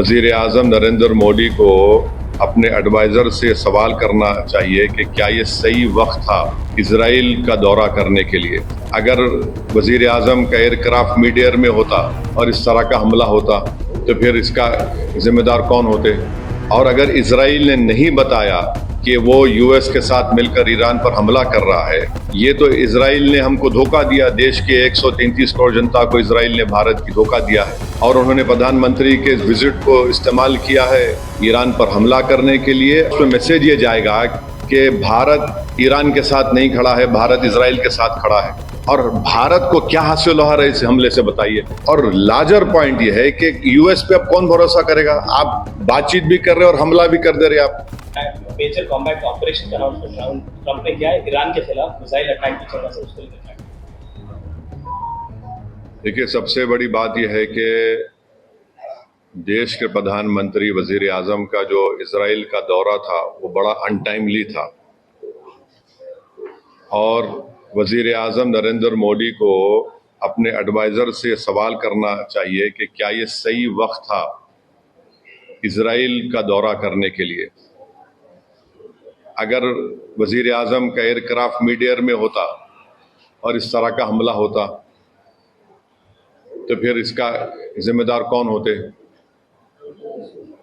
वज़ीर आज़म नरेंद्र मोदी को अपने एडवाइज़र से सवाल करना चाहिए कि क्या ये सही वक्त था इजराइल का दौरा करने के लिए। अगर वज़ीर आज़म का एयरक्राफ्ट मिड एयर में होता और इस तरह का हमला होता तो फिर इसका जिम्मेदार कौन होते। और अगर इजराइल ने नहीं बताया कि वो यूएस के साथ मिलकर ईरान पर हमला कर रहा है, ये तो इजराइल ने हमको धोखा दिया। देश के 133 करोड़ जनता को इजराइल ने भारत की धोखा दिया है और उन्होंने प्रधानमंत्री के विजिट को इस्तेमाल किया है ईरान पर हमला करने के लिए। उसमें मैसेज ये जाएगा कि भारत ईरान के साथ नहीं खड़ा है, भारत इजराइल के साथ खड़ा है। और भारत को क्या हासिल हो रहा है इस हमले से बताइए। और लार्जर पॉइंट ये है कि यूएस पे अब कौन भरोसा करेगा। आप बातचीत भी कर रहे और हमला भी कर दे रहे आप। मेजर कॉम्बैट ऑपरेशन का अनाउंसमेंट ट्रंप ने किया है ईरान के खिलाफ मिसाइल अटैक की चलना से उसके लिए। देखिए, सबसे बड़ी बात यह है कि देश के प्रधानमंत्री वजीर आजम का जो इजराइल का दौरा था वो बड़ा अनटाइमली था और वजीर आजम नरेंद्र मोदी को अपने एडवाइजर से सवाल करना चाहिए कि क्या ये सही वक्त था इजराइल का दौरा करने के लिए। अगर वजीर आजम का एयरक्राफ्ट मिड एयर में होता और इस तरह का हमला होता तो फिर इसका जिम्मेदार कौन होते।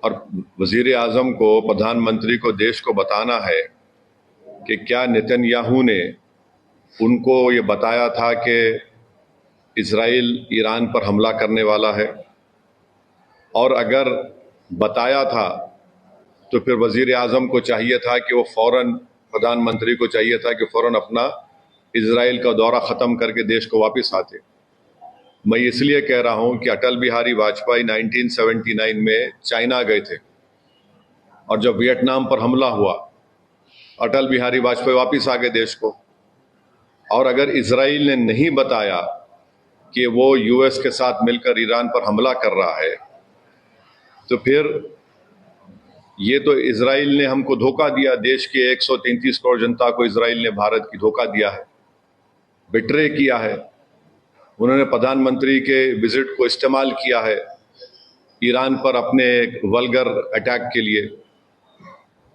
और वजीर आजम को, प्रधानमंत्री को देश को बताना है कि क्या नेतन्याहू ने उनको ये बताया था कि इजराइल ईरान पर हमला करने वाला है। और अगर बताया था तो फिर वजीर आजम को चाहिए था कि वो फौरन, प्रधानमंत्री को चाहिए था कि फौरन अपना इजराइल का दौरा ख़त्म करके देश को वापस आते। मैं इसलिए कह रहा हूं कि अटल बिहारी वाजपेयी 1979 में चाइना गए थे और जब वियतनाम पर हमला हुआ अटल बिहारी वाजपेयी वापस आ गए देश को। और अगर इजराइल ने नहीं बताया कि वो यूएस के साथ मिलकर ईरान पर हमला कर रहा है तो फिर ये तो इजराइल ने हमको धोखा दिया। देश के 133 करोड़ जनता को इजराइल ने भारत की धोखा दिया है, बिट्रे किया है। उन्होंने प्रधानमंत्री के विजिट को इस्तेमाल किया है ईरान पर अपने वल्गर अटैक के लिए।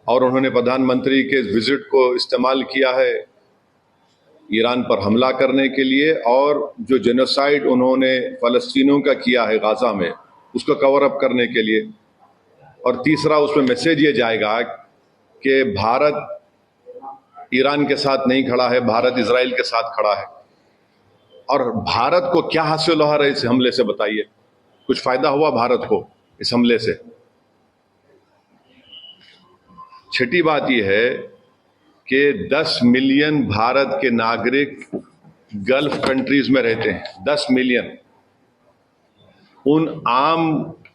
और उन्होंने प्रधानमंत्री के विजिट को इस्तेमाल किया है ईरान पर हमला करने के लिए। और जो जेनोसाइड उन्होंने फ़लस्तीनियों का किया है गाज़ा में, उसको कवर अप करने के लिए। और तीसरा, उसमें मैसेज ये जाएगा कि भारत ईरान के साथ नहीं खड़ा है, भारत इजराइल के साथ खड़ा है। और भारत को क्या हासिल हो रहा है इस हमले से बताइए। कुछ फायदा हुआ भारत को इस हमले से? छठी बात यह है कि 10 मिलियन भारत के नागरिक गल्फ कंट्रीज में रहते हैं। 10 मिलियन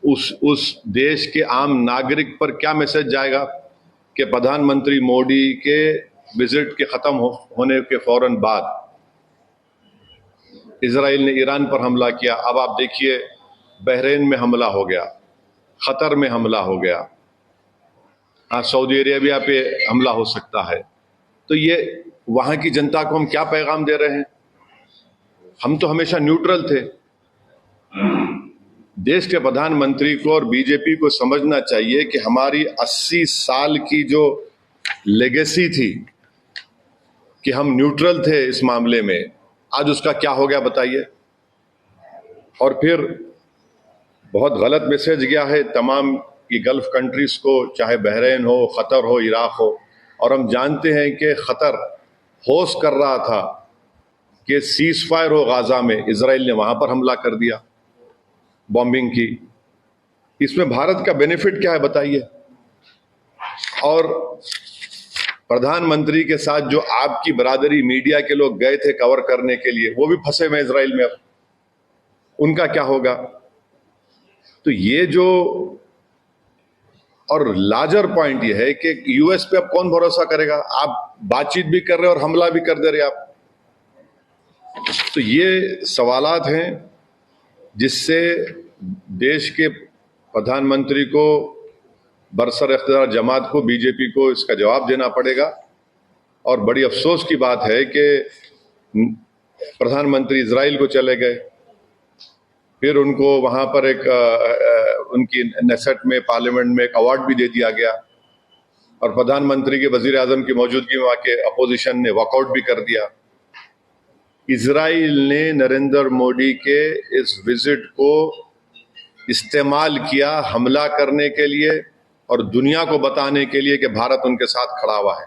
उस देश के आम नागरिक पर क्या मैसेज जाएगा कि प्रधानमंत्री मोदी के विजिट के खत्म होने के फौरन बाद इजराइल ने ईरान पर हमला किया। अब आप देखिए, बहरीन में हमला हो गया, खतर में हमला हो गया, सऊदी अरेबिया पे हमला हो सकता है। तो ये वहां की जनता को हम क्या पैगाम दे रहे हैं? हम तो हमेशा न्यूट्रल थे। देश के प्रधानमंत्री को और बीजेपी को समझना चाहिए कि हमारी 80 साल की जो लेगेसी थी कि हम न्यूट्रल थे इस मामले में, आज उसका क्या हो गया बताइए। और फिर बहुत गलत मैसेज गया है तमाम की गल्फ कंट्रीज को, चाहे बहरीन हो, खतर हो, इराक हो। और हम जानते हैं कि खतर होस्ट कर रहा था कि सीज फायर हो गाजा में, इजराइल ने वहां पर हमला कर दिया, बॉम्बिंग की। इसमें भारत का बेनिफिट क्या है बताइए। और प्रधानमंत्री के साथ जो आपकी बरादरी मीडिया के लोग गए थे कवर करने के लिए, वो भी फंसे हुए इजराइल में। अब उनका क्या होगा? तो ये जो, और लार्जर पॉइंट ये है कि यूएस पे अब कौन भरोसा करेगा। आप बातचीत भी कर रहे और हमला भी कर दे रहे आप। तो ये सवालात हैं जिससे देश के प्रधानमंत्री को, बरसर इख्तियार जमात को, बीजेपी को इसका जवाब देना पड़ेगा। और बड़ी अफसोस की बात है कि प्रधानमंत्री इजराइल को चले गए, फिर उनको वहां पर एक उनकी नेसेट में, पार्लियामेंट में एक अवार्ड भी दे दिया गया और प्रधानमंत्री के वजीर आजम की मौजूदगी में वहां के अपोजिशन ने वॉकआउट भी कर दिया। इजराइल ने नरेंद्र मोदी के इस विजिट को इस्तेमाल किया हमला करने के लिए और दुनिया को बताने के लिए कि भारत उनके साथ खड़ा हुआ है,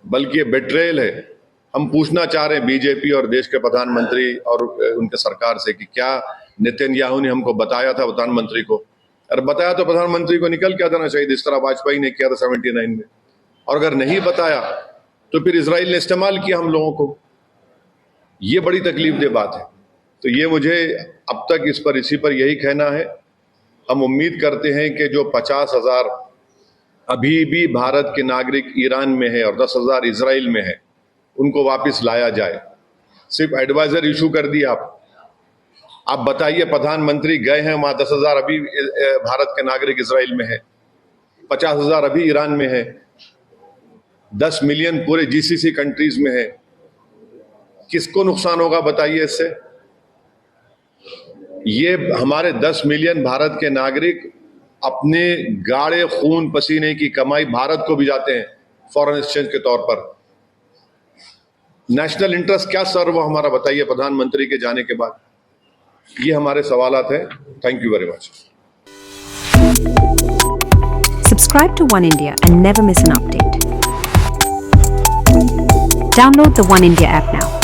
बल्कि ये बेट्रेयल है। हम पूछना चाह रहे हैं बीजेपी और देश के प्रधानमंत्री और उनके सरकार से कि क्या नेतन्याहू ने हमको बताया था प्रधानमंत्री को? अरे बताया तो प्रधानमंत्री को निकल के आ जाना चाहिए, इस तरह वाजपेयी ने किया था 79 में। और अगर नहीं बताया तो फिर इजराइल ने इस्तेमाल किया हम लोगों को। ये बड़ी तकलीफदेह बात है। तो ये मुझे अब तक इसी पर यही कहना है। हम उम्मीद करते हैं कि जो 50,000 अभी भी भारत के नागरिक ईरान में है और 10,000 इजराइल में है, उनको वापस लाया जाए। सिर्फ एडवाइजर इशू कर दिया आप बताइए, प्रधानमंत्री गए हैं वहां, 10,000 अभी भारत के नागरिक इजराइल में है, 50,000 अभी ईरान में है, 10 मिलियन पूरे जीसीसी कंट्रीज में है। किसको नुकसान होगा बताइए इससे? ये हमारे 10 मिलियन भारत के नागरिक अपने गाढ़े खून पसीने की कमाई भारत को भी जाते हैं फॉरेन एक्सचेंज के तौर पर। नेशनल इंटरेस्ट क्या सर्व हो हमारा बताइए प्रधानमंत्री के जाने के बाद? ये हमारे सवालात हैं। Thank you very much. Subscribe to One India and never miss an update. Download the One India app now.